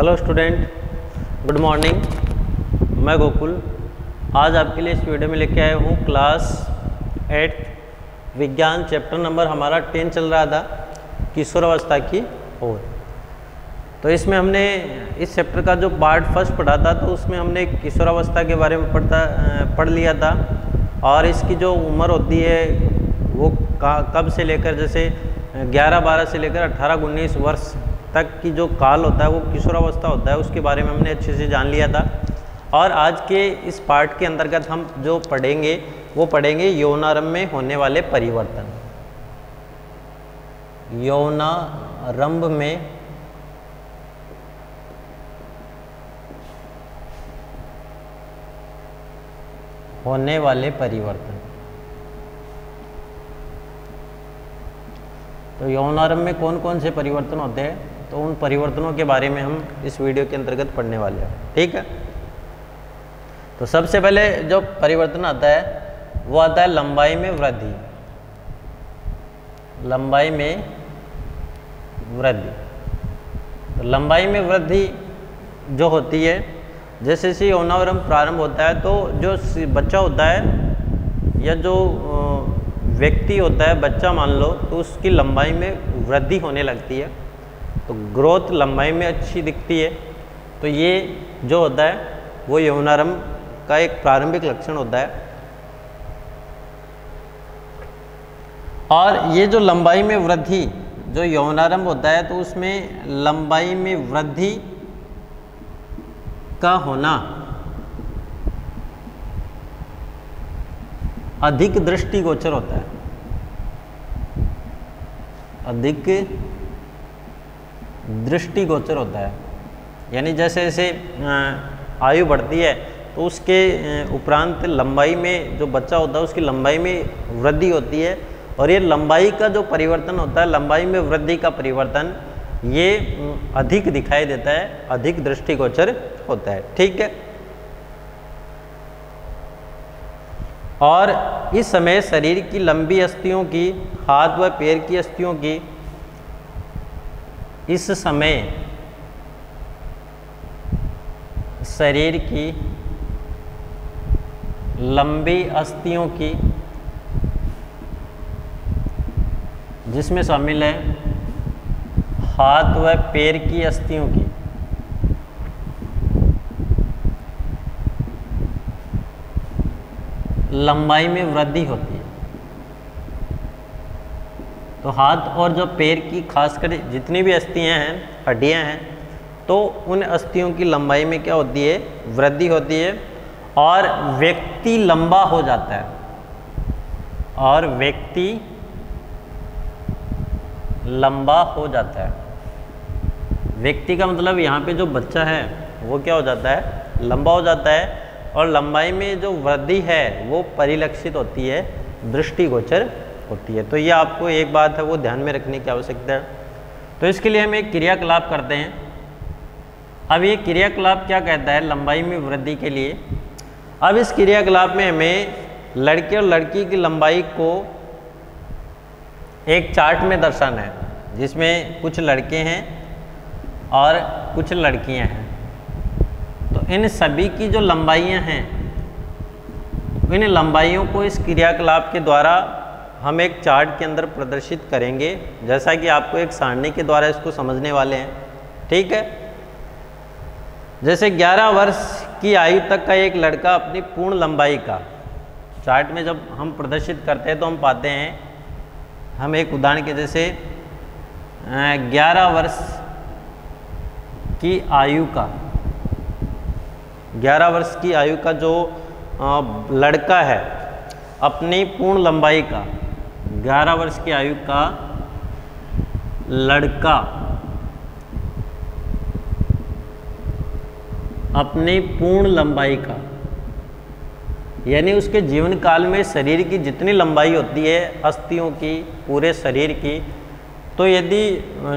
Hello student, good morning. मैं गोकुल आज आपके लिए इस वीडियो में लेके आया हूँ क्लास 8 विज्ञान चैप्टर नंबर हमारा 10 चल रहा था, किशोरावस्था की ओर। तो इसमें हमने इस चैप्टर का जो पार्ट फर्स्ट पढ़ा था तो उसमें हमने किशोरावस्था के बारे में पढ़ लिया था। और इसकी जो उम्र होती है वो कब से लेकर जैसे 11-12 से लेकर 18-19 वर्ष तक की जो काल होता है वो किशोरावस्था होता है, उसके बारे में हमने अच्छे से जान लिया था। और आज के इस पार्ट के अंतर्गत हम जो पढ़ेंगे वो पढ़ेंगे यौनारंभ में होने वाले परिवर्तन। यौनारंभ में होने वाले परिवर्तन। तो यौनारंभ में कौन कौन से परिवर्तन होते हैं, तो उन परिवर्तनों के बारे में हम इस वीडियो के अंतर्गत पढ़ने वाले हैं। ठीक है, तो सबसे पहले जो परिवर्तन आता है वो आता है लंबाई में वृद्धि। लंबाई में वृद्धि, तो लंबाई में वृद्धि जो होती है, जैसे जैसे यौनारंभ प्रारंभ होता है तो जो बच्चा होता है या जो व्यक्ति होता है, बच्चा मान लो, तो उसकी लंबाई में वृद्धि होने लगती है। तो ग्रोथ लंबाई में अच्छी दिखती है। तो ये जो होता है वो यौनारंभ का एक प्रारंभिक लक्षण होता है। और ये जो लंबाई में वृद्धि जो यौनारंभ होता है तो उसमें लंबाई में वृद्धि का होना अधिक दृष्टिगोचर होता है। अधिक दृष्टिगोचर होता है, यानी जैसे जैसे आयु बढ़ती है तो उसके उपरांत लंबाई में जो बच्चा होता है उसकी लंबाई में वृद्धि होती है। और ये लंबाई का जो परिवर्तन होता है, लंबाई में वृद्धि का परिवर्तन, ये अधिक दिखाई देता है, अधिक दृष्टिगोचर होता है। ठीक है, और इस समय शरीर की लंबी अस्थियों की, हाथ व पैर की अस्थियों की, इस समय शरीर की लंबी अस्थियों की, जिसमें शामिल है हाथ व पैर की अस्थियों की, लंबाई में वृद्धि होती है। तो हाथ और जो पैर की खासकर जितनी भी अस्थियां हैं, हड्डियां हैं, तो उन अस्थियों की लंबाई में क्या होती है, वृद्धि होती है। और व्यक्ति लंबा हो जाता है। और व्यक्ति लंबा हो जाता है। व्यक्ति का मतलब यहाँ पे जो बच्चा है वो क्या हो जाता है, लंबा हो जाता है। और लंबाई में जो वृद्धि है वो परिलक्षित होती है, दृष्टिगोचर होती है। तो ये आपको एक बात है वो ध्यान में रखने की आवश्यकता है। तो इसके लिए हम एक क्रियाकलाप करते हैं। अब ये क्रियाकलाप क्या कहता है लंबाई में वृद्धि के लिए। अब इस क्रियाकलाप में हमें लड़के और लड़की की लंबाई को एक चार्ट में दर्शाना है, जिसमें कुछ लड़के हैं और कुछ लड़कियां हैं। तो इन सभी की जो लंबाइयां हैं, इन लंबाइयों को इस क्रियाकलाप के द्वारा हम एक चार्ट के अंदर प्रदर्शित करेंगे, जैसा कि आपको एक सारणी के द्वारा इसको समझने वाले हैं। ठीक है, जैसे 11 वर्ष की आयु तक का एक लड़का अपनी पूर्ण लंबाई का चार्ट में जब हम प्रदर्शित करते हैं तो हम पाते हैं, हम एक उदाहरण के जैसे 11 वर्ष की आयु का, 11 वर्ष की आयु का जो लड़का है अपनी पूर्ण लंबाई का, 11 वर्ष की आयु का लड़का अपनी पूर्ण लंबाई का, यानी उसके जीवन काल में शरीर की जितनी लंबाई होती है अस्थियों की, पूरे शरीर की, तो यदि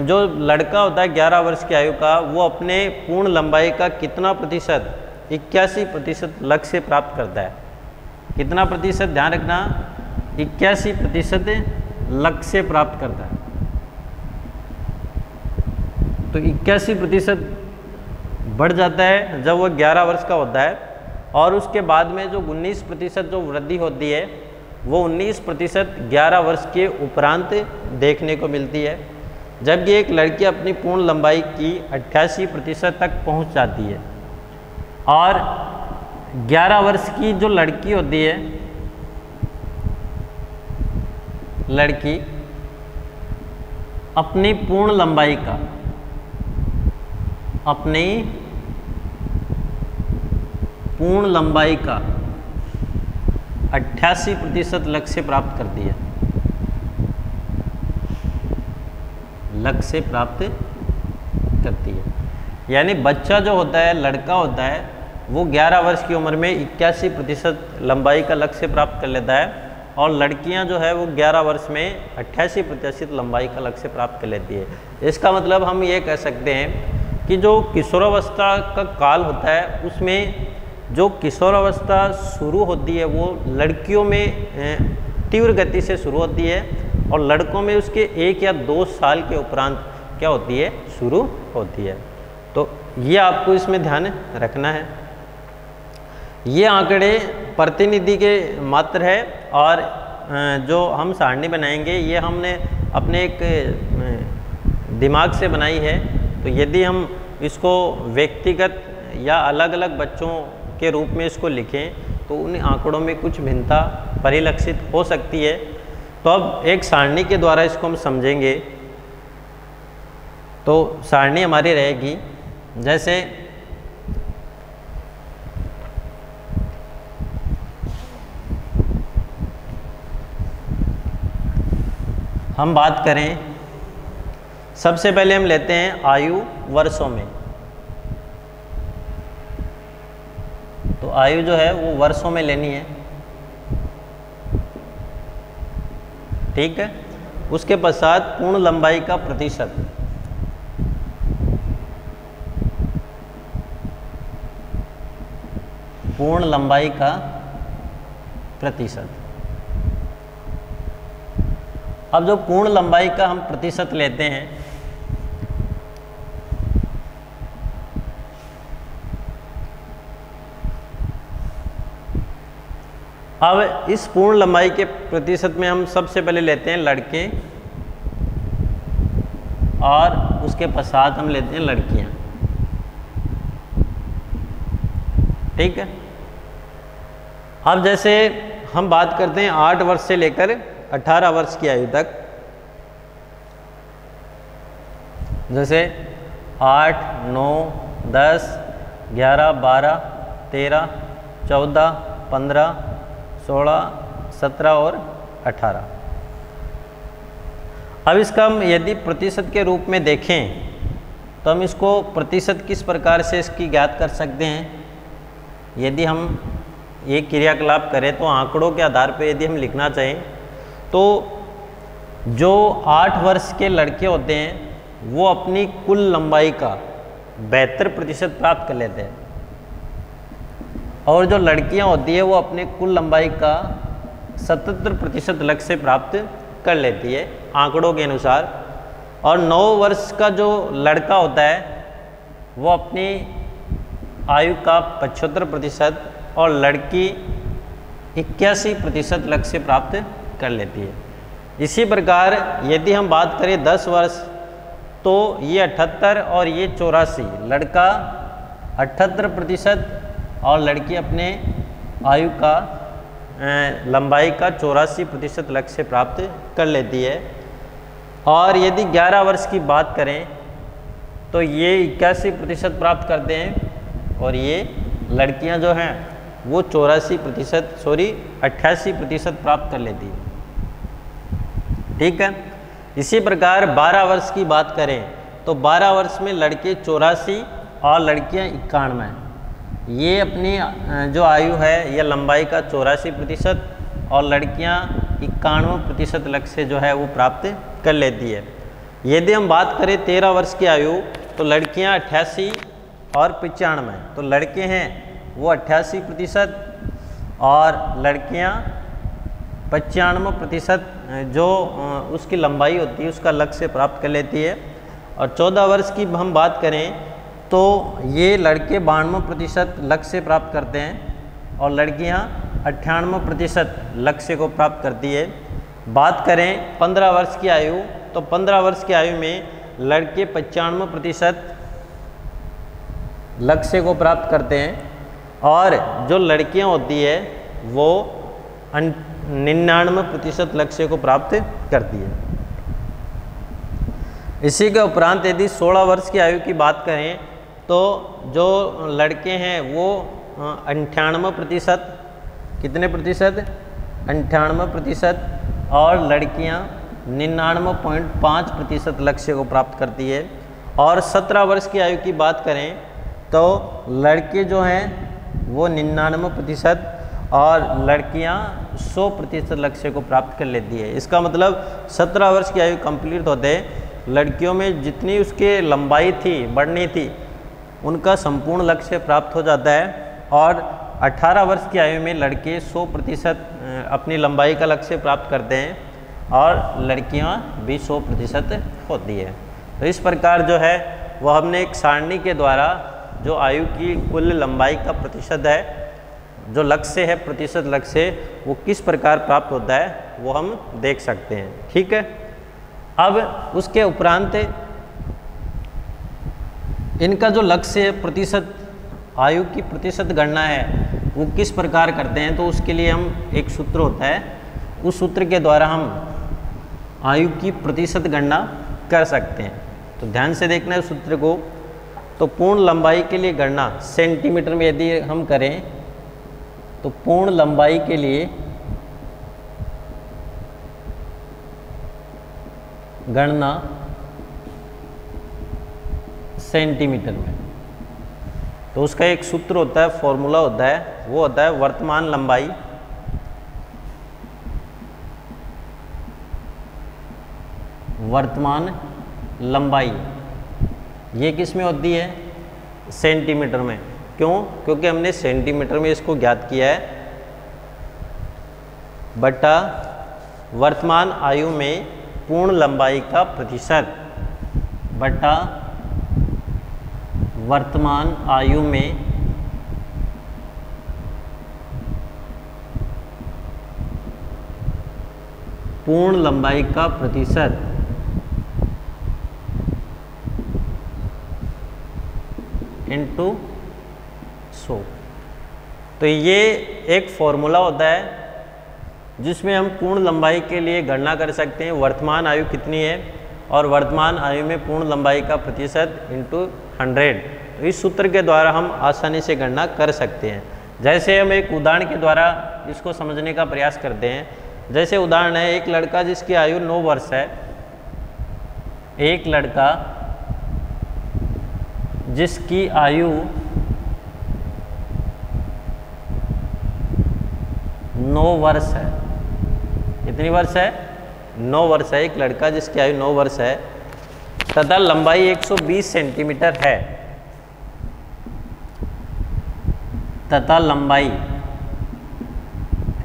जो लड़का होता है 11 वर्ष की आयु का, वो अपने पूर्ण लंबाई का कितना प्रतिशत, 81% लक्ष्य प्राप्त करता है। कितना प्रतिशत, ध्यान रखना, 81% लक्ष्य प्राप्त करता है। तो 81% बढ़ जाता है जब वो 11 वर्ष का होता है, और उसके बाद में जो 19% जो वृद्धि होती है वो 19% 11 वर्ष के उपरांत देखने को मिलती है, जबकि एक लड़की अपनी पूर्ण लंबाई की 88% तक पहुंच जाती है। और 11 वर्ष की जो लड़की होती है, लड़की अपनी पूर्ण लंबाई का, अपनी पूर्ण लंबाई का 88% लक्ष्य प्राप्त करती है, लक्ष्य प्राप्त करती है। यानी बच्चा जो होता है, लड़का होता है, वो 11 वर्ष की उम्र में 81% लंबाई का लक्ष्य प्राप्त कर लेता है, और लड़कियां जो है वो 11 वर्ष में 88% लंबाई का लक्ष्य प्राप्त कर लेती है। इसका मतलब हम ये कह सकते हैं कि जो किशोरावस्था का काल होता है उसमें जो किशोरावस्था शुरू होती है वो लड़कियों में तीव्र गति से शुरू होती है, और लड़कों में उसके 1 या 2 साल के उपरांत क्या होती है, शुरू होती है। तो ये आपको इसमें ध्यान रखना है। ये आंकड़े प्रतिनिधि के मात्र है, और जो हम सारणी बनाएंगे ये हमने अपने एक दिमाग से बनाई है। तो यदि हम इसको व्यक्तिगत या अलग अलग बच्चों के रूप में इसको लिखें तो उन आंकड़ों में कुछ भिन्नता परिलक्षित हो सकती है। तो अब एक सारणी के द्वारा इसको हम समझेंगे। तो सारणी हमारी रहेगी, जैसे हम बात करें, सबसे पहले हम लेते हैं आयु वर्षों में। तो आयु जो है वो वर्षों में लेनी है, ठीक है। उसके पश्चात पूर्ण लंबाई का प्रतिशत, पूर्ण लंबाई का प्रतिशत। अब जो पूर्ण लंबाई का हम प्रतिशत लेते हैं, अब इस पूर्ण लंबाई के प्रतिशत में हम सबसे पहले लेते हैं लड़के, और उसके पश्चात हम लेते हैं लड़कियां, ठीक है। अब जैसे हम बात करते हैं 8 वर्ष से लेकर 18 वर्ष की आयु तक, जैसे 8, 9, 10, 11, 12, 13, 14, 15, 16, 17 और 18। अब इसका हम यदि प्रतिशत के रूप में देखें तो हम इसको प्रतिशत किस प्रकार से इसकी ज्ञात कर सकते हैं। यदि हम ये क्रियाकलाप करें तो आंकड़ों के आधार पर यदि हम लिखना चाहें तो जो 8 वर्ष के लड़के होते हैं वो अपनी कुल लंबाई का 72% प्राप्त कर लेते हैं, और जो लड़कियां होती है वो अपने कुल लंबाई का 77% लक्ष्य प्राप्त कर लेती है आंकड़ों के अनुसार। और 9 वर्ष का जो लड़का होता है वो अपनी आयु का 75% और लड़की 81% लक्ष्य प्राप्त कर लेती है। इसी प्रकार यदि हम बात करें 10 वर्ष तो ये 78 और ये 84, लड़का 78% और लड़की अपने आयु का लंबाई का 84% लक्ष्य प्राप्त कर लेती है। और यदि 11 वर्ष की बात करें तो ये 81% प्राप्त करते हैं, और ये लड़कियां जो हैं वो 88% प्राप्त कर लेती है, ठीक है। इसी प्रकार 12 वर्ष की बात करें तो 12 वर्ष में लड़के 84 और लड़कियां 91, ये अपनी जो आयु है या लंबाई का 84% और लड़कियां 91% लक्ष्य जो है वो प्राप्त कर लेती है। यदि हम बात करें 13 वर्ष की आयु तो लड़कियां 88 और 95, तो लड़के हैं वो 88% और लड़कियां 95% जो उसकी लंबाई होती है उसका लक्ष्य प्राप्त कर लेती है। और 14 वर्ष की हम बात करें तो ये लड़के 92% लक्ष्य प्राप्त करते हैं और लड़कियां 98% लक्ष्य को प्राप्त करती है। बात करें 15 वर्ष की आयु, तो 15 वर्ष की आयु में लड़के 95% लक्ष्य को प्राप्त करते हैं और जो लड़कियां होती है वो 99% लक्ष्य को प्राप्त करती है। इसी के उपरांत यदि 16 वर्ष की आयु की बात करें तो जो लड़के हैं वो 98%, कितने प्रतिशत? 98%, और लड़कियां 99.5% लक्ष्य को प्राप्त करती है। और 17 वर्ष की आयु की बात करें तो लड़के जो हैं वो 99% और लड़कियां 100% लक्ष्य को प्राप्त कर लेती है। इसका मतलब 17 वर्ष की आयु कंप्लीट होते लड़कियों में जितनी उसके लंबाई थी, बढ़नी थी, उनका संपूर्ण लक्ष्य प्राप्त हो जाता है और 18 वर्ष की आयु में लड़के 100% अपनी लंबाई का लक्ष्य प्राप्त करते हैं और लड़कियां भी 100% होती है। तो इस प्रकार जो है वो हमने एक सारणी के द्वारा जो आयु की कुल लंबाई का प्रतिशत है, जो लक्ष्य है, प्रतिशत लक्ष्य, वो किस प्रकार प्राप्त होता है वो हम देख सकते हैं। ठीक है, अब उसके उपरांत इनका जो लक्ष्य है, प्रतिशत आयु की प्रतिशत गणना है, वो किस प्रकार करते हैं, तो उसके लिए हम एक सूत्र होता है, उस सूत्र के द्वारा हम आयु की प्रतिशत गणना कर सकते हैं। तो ध्यान से देखना है सूत्र को। तो पूर्ण लंबाई के लिए गणना सेंटीमीटर में यदि हम करें तो पूर्ण लंबाई के लिए गणना सेंटीमीटर में, तो उसका एक सूत्र होता है, फॉर्मूला होता है, वो होता है वर्तमान लंबाई ये किस में होती है? सेंटीमीटर में। क्यों? क्योंकि हमने सेंटीमीटर में इसको ज्ञात किया है बटा वर्तमान आयु में पूर्ण लंबाई का प्रतिशत बटा वर्तमान आयु में पूर्ण लंबाई का प्रतिशत इंटू 100। तो ये एक फॉर्मूला होता है जिसमें हम पूर्ण लंबाई के लिए गणना कर सकते हैं वर्तमान आयु कितनी है और वर्तमान आयु में पूर्ण लंबाई का प्रतिशत इंटू 100। तो इस सूत्र के द्वारा हम आसानी से गणना कर सकते हैं। जैसे हम एक उदाहरण के द्वारा इसको समझने का प्रयास करते हैं। जैसे उदाहरण है, एक लड़का जिसकी आयु 9 वर्ष है, एक लड़का जिसकी आयु 9 वर्ष है। कितनी वर्ष है? 9 वर्ष है। एक लड़का जिसकी आयु 9 वर्ष है तथा लंबाई 120 सेंटीमीटर है, तथा लंबाई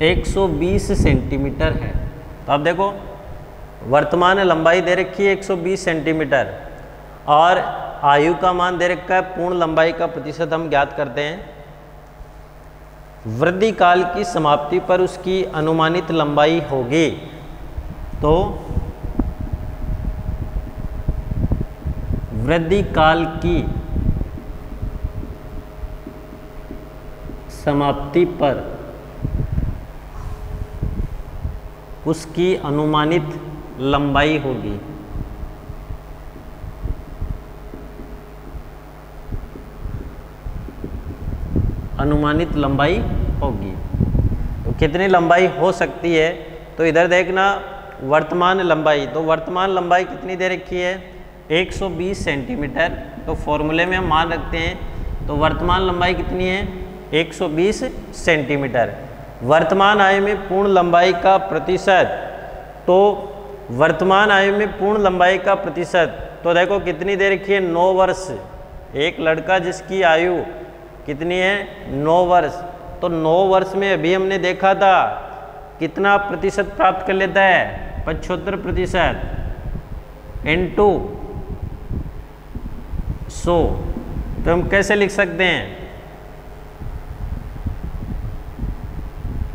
120 सेंटीमीटर है। तो अब देखो वर्तमान लंबाई दे रखी है 120 सेंटीमीटर और आयु का मान दे रखा है, पूर्ण लंबाई का प्रतिशत हम ज्ञात करते हैं। वृद्धि काल की समाप्ति पर उसकी अनुमानित लंबाई होगी, तो वृद्धि काल की समाप्ति पर उसकी अनुमानित लंबाई होगी। अनुमानित लंबाई होगी। तो कितनी लंबाई हो सकती है? तो इधर देखना वर्तमान लंबाई, तो वर्तमान लंबाई कितनी दे रखी है? 120 सेंटीमीटर। तो फॉर्मूले में हम मान रखते हैं, तो वर्तमान लंबाई कितनी है? 120 सेंटीमीटर। वर्तमान आयु में पूर्ण लंबाई का प्रतिशत, तो वर्तमान आयु में पूर्ण लंबाई का प्रतिशत, तो देखो कितनी दे रखी है? 9 वर्ष। एक लड़का जिसकी आयु कितनी है? 9 वर्ष। तो 9 वर्ष में अभी हमने देखा था कितना प्रतिशत प्राप्त कर लेता है? 75% इंटू 100। तो हम कैसे लिख सकते हैं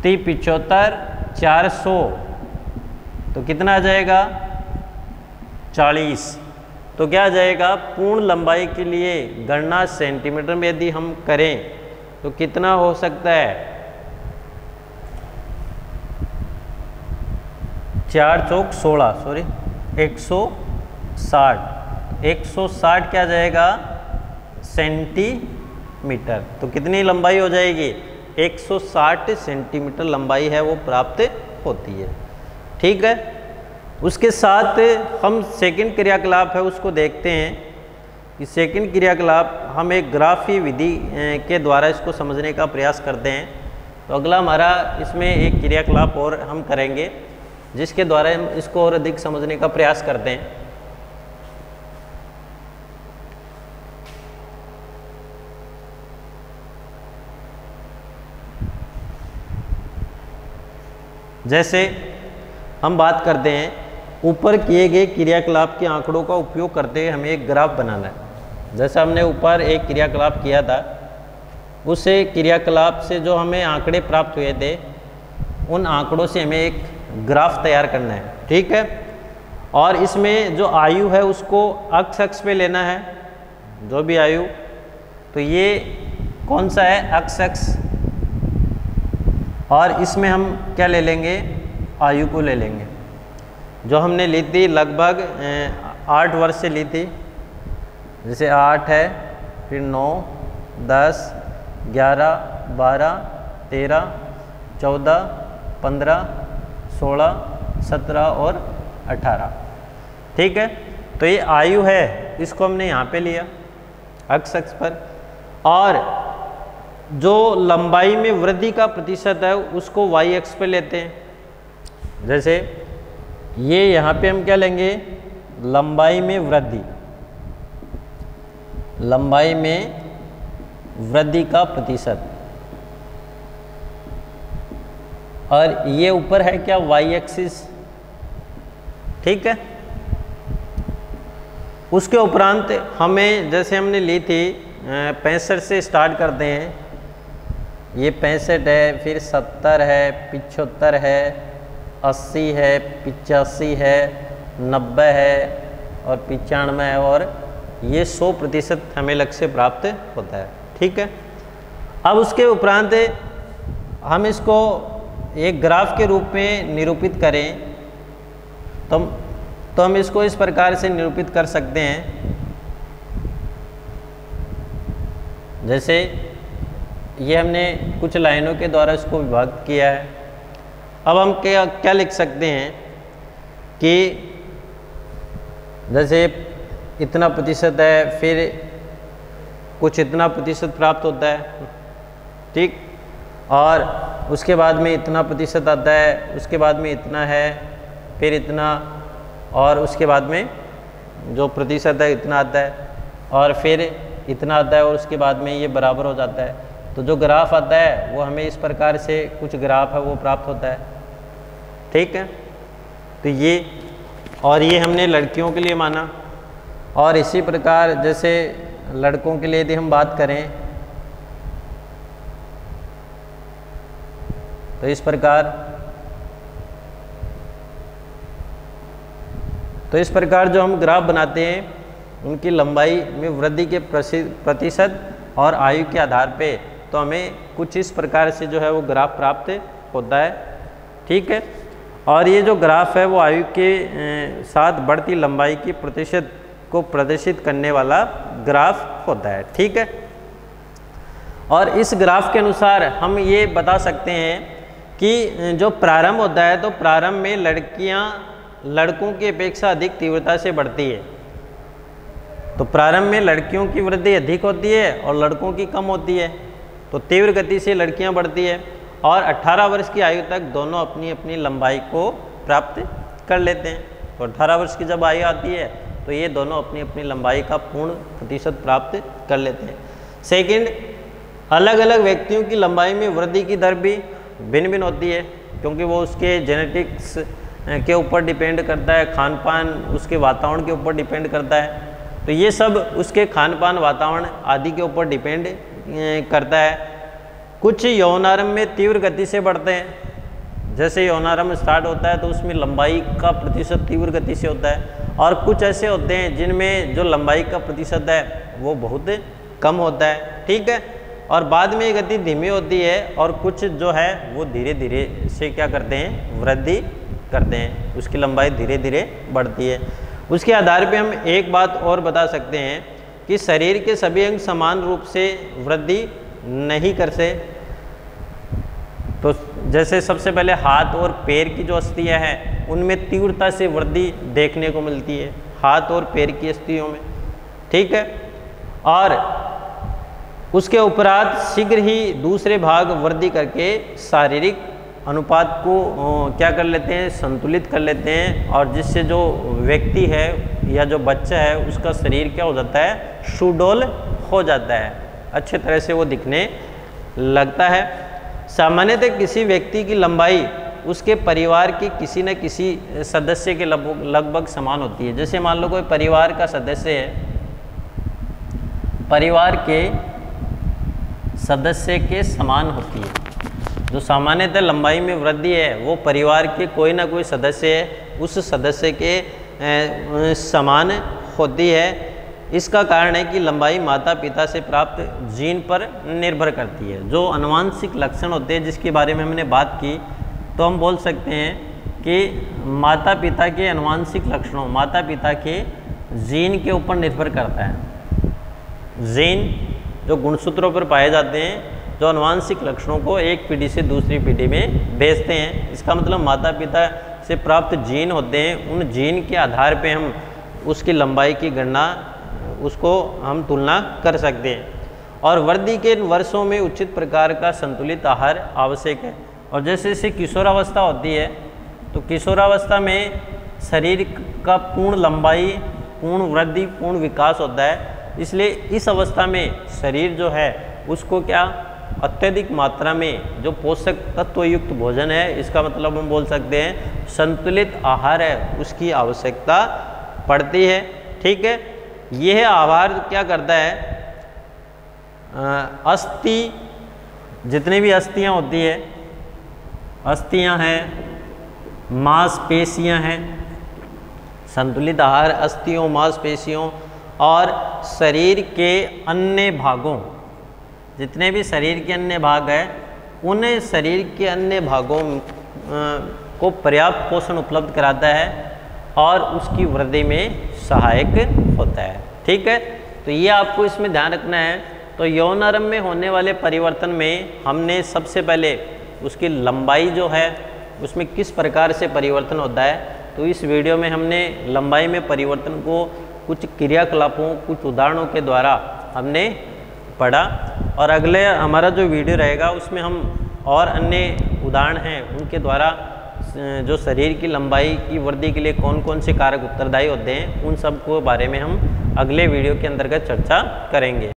375 400 तो कितना आ जाएगा 40। तो क्या आ जाएगा पूर्ण लंबाई के लिए गणना सेंटीमीटर में यदि हम करें तो कितना हो सकता है 4 चौक 16 सॉरी 160 क्या जाएगा सेंटीमीटर। तो कितनी लंबाई हो जाएगी 160 सेंटीमीटर लंबाई है वो प्राप्त होती है। ठीक है, उसके साथ हम सेकंड क्रियाकलाप है उसको देखते हैं कि सेकंड क्रियाकलाप हम एक ग्राफी विधि के द्वारा इसको समझने का प्रयास करते हैं। तो अगला हमारा इसमें एक क्रियाकलाप और हम करेंगे जिसके द्वारा हम इसको और अधिक समझने का प्रयास करते हैं। जैसे हम बात करते हैं ऊपर किए गए क्रियाकलाप के आंकड़ों का उपयोग करते हुए हमें एक ग्राफ बनाना है। जैसे हमने ऊपर एक क्रियाकलाप किया था उस क्रियाकलाप से जो हमें आंकड़े प्राप्त हुए थे उन आंकड़ों से हमें एक ग्राफ तैयार करना है। ठीक है, और इसमें जो आयु है उसको अक्ष पे लेना है, जो भी आयु। तो ये कौन सा है अक्ष, और इसमें हम क्या ले लेंगे आयु को ले लेंगे जो हमने ली थी लगभग 8 वर्ष से ली थी। जैसे 8 है, फिर 9, 10, 11, 12, 13, 14, 15, 16, 17 और 18। ठीक है, तो ये आयु है इसको हमने यहाँ पे लिया अक्ष पर, और जो लंबाई में वृद्धि का प्रतिशत है उसको y अक्ष पे लेते हैं। जैसे ये यहाँ पे हम क्या लेंगे लंबाई में वृद्धि, लंबाई में वृद्धि का प्रतिशत, और ये ऊपर है क्या y एक्सिस। ठीक है, उसके उपरांत हमें जैसे हमने ली थी 65 से स्टार्ट करते हैं। ये 65 है, फिर 70 है, 75 है, 80 है, 85 है, 90 है और 95 है, और ये 100% हमें लक्ष्य प्राप्त होता है। ठीक है, अब उसके उपरांत हम इसको एक ग्राफ के रूप में निरूपित करें तो हम इसको इस प्रकार से निरूपित कर सकते हैं। जैसे ये हमने कुछ लाइनों के द्वारा इसको विभाजित किया है। अब हम क्या लिख सकते हैं कि जैसे इतना प्रतिशत है, फिर कुछ इतना प्रतिशत प्राप्त होता है। ठीक, और उसके बाद में इतना प्रतिशत आता है, उसके बाद में इतना है, फिर इतना, और उसके बाद में जो प्रतिशत है इतना आता है, और फिर इतना आता है, और उसके बाद में ये बराबर हो जाता है। तो जो ग्राफ आता है वो हमें इस प्रकार से कुछ ग्राफ है वो प्राप्त होता है। ठीक है, तो ये, और ये हमने लड़कियों के लिए माना, और इसी प्रकार जैसे लड़कों के लिए यदि हम बात करें तो इस प्रकार जो हम ग्राफ बनाते हैं उनकी लंबाई में वृद्धि के प्रतिशत और आयु के आधार पे, तो हमें कुछ इस प्रकार से जो है वो ग्राफ प्राप्त होता है। ठीक है, और ये जो ग्राफ है वो आयु के साथ बढ़ती लंबाई की प्रतिशत को प्रदर्शित करने वाला ग्राफ होता है। ठीक है, और इस ग्राफ के अनुसार हम ये बता सकते हैं कि जो प्रारंभ होता है तो प्रारंभ में लड़कियां लड़कों की अपेक्षा अधिक तीव्रता से बढ़ती है। तो प्रारंभ में लड़कियों की वृद्धि अधिक होती है और लड़कों की कम होती है। तो तीव्र गति से लड़कियां बढ़ती है, और 18 वर्ष की आयु तक दोनों अपनी अपनी लंबाई को प्राप्त कर लेते हैं। तो 18 वर्ष की जब आयु आती है तो ये दोनों अपनी अपनी लंबाई का पूर्ण प्रतिशत प्राप्त कर लेते हैं। सेकंड, अलग अलग व्यक्तियों की लंबाई में वृद्धि की दर भी भिन्न भिन्न होती है, क्योंकि वो उसके जेनेटिक्स के ऊपर डिपेंड करता है, खान पान उसके वातावरण के ऊपर डिपेंड करता है। तो ये सब उसके खान पान, वातावरण आदि के ऊपर डिपेंड करता है। कुछ यौनारंभ में तीव्र गति से बढ़ते हैं, जैसे यौनारंभ स्टार्ट होता है तो उसमें लंबाई का प्रतिशत तीव्र गति से होता है, और कुछ ऐसे होते हैं जिनमें जो लंबाई का प्रतिशत है वो बहुत कम होता है, ठीक है। और बाद में ये गति धीमी होती है, और कुछ जो है वो धीरे धीरे से क्या करते हैं, वृद्धि करते हैं, उसकी लंबाई धीरे धीरे बढ़ती है। उसके आधार पे हम एक बात और बता सकते हैं कि शरीर के सभी अंग समान रूप से वृद्धि नहीं करते। तो जैसे सबसे पहले हाथ और पैर की जो अस्थियां हैं उनमें तीव्रता से वृद्धि देखने को मिलती है, हाथ और पैर की अस्थियों में, ठीक है। और उसके उपरांत शीघ्र ही दूसरे भाग वृद्धि करके शारीरिक अनुपात को क्या कर लेते हैं, संतुलित कर लेते हैं, और जिससे जो व्यक्ति है या जो बच्चा है उसका शरीर क्या हो जाता है, सुडौल हो जाता है, अच्छे तरह से वो दिखने लगता है। सामान्यतः किसी व्यक्ति की लंबाई उसके परिवार के किसी न किसी सदस्य के लगभग समान होती है। जैसे मान लो कोई परिवार का सदस्य है, परिवार के सदस्य के समान होती है। जो सामान्यतः लंबाई में वृद्धि है वो परिवार के कोई ना कोई सदस्य है उस सदस्य के समान होती है। इसका कारण है कि लंबाई माता पिता से प्राप्त जीन पर निर्भर करती है। जो आनुवंशिक लक्षण होते हैं जिसके बारे में हमने बात की, तो हम बोल सकते हैं कि माता पिता के आनुवंशिक लक्षणों, माता पिता के जीन के ऊपर निर्भर करता है। जीन जो गुणसूत्रों पर पाए जाते हैं, जो आनुवंशिक लक्षणों को एक पीढ़ी से दूसरी पीढ़ी में भेजते हैं। इसका मतलब माता पिता से प्राप्त जीन होते हैं, उन जीन के आधार पे हम उसकी लंबाई की गणना, उसको हम तुलना कर सकते हैं। और वृद्धि के वर्षों में उचित प्रकार का संतुलित आहार आवश्यक है। और जैसे जैसे किशोरावस्था होती है तो किशोरावस्था में शरीर का पूर्ण लंबाई, पूर्ण वृद्धि, पूर्ण विकास होता है। इसलिए इस अवस्था में शरीर जो है उसको क्या, अत्यधिक मात्रा में जो पोषक तत्व युक्त भोजन है, इसका मतलब हम बोल सकते हैं संतुलित आहार है, उसकी आवश्यकता पड़ती है, ठीक है। यह आहार क्या करता है, अस्थि, जितनी भी अस्थियां होती है, अस्थियां हैं, मांसपेशियां हैं, संतुलित आहार अस्थियों, मांसपेशियों और शरीर के अन्य भागों, जितने भी शरीर के अन्य भाग हैं, उन शरीर के अन्य भागों को पर्याप्त पोषण उपलब्ध कराता है और उसकी वृद्धि में सहायक होता है, ठीक है। तो ये आपको इसमें ध्यान रखना है। तो यौनारंभ में होने वाले परिवर्तन में हमने सबसे पहले उसकी लंबाई जो है उसमें किस प्रकार से परिवर्तन होता है, तो इस वीडियो में हमने लंबाई में परिवर्तन को कुछ क्रियाकलापों, कुछ उदाहरणों के द्वारा हमने पढ़ा। और अगले हमारा जो वीडियो रहेगा उसमें हम और अन्य उदाहरण हैं उनके द्वारा जो शरीर की लंबाई की वृद्धि के लिए कौन कौन से कारक उत्तरदायी होते हैं, उन सब को बारे में हम अगले वीडियो के अंतर्गत चर्चा करेंगे।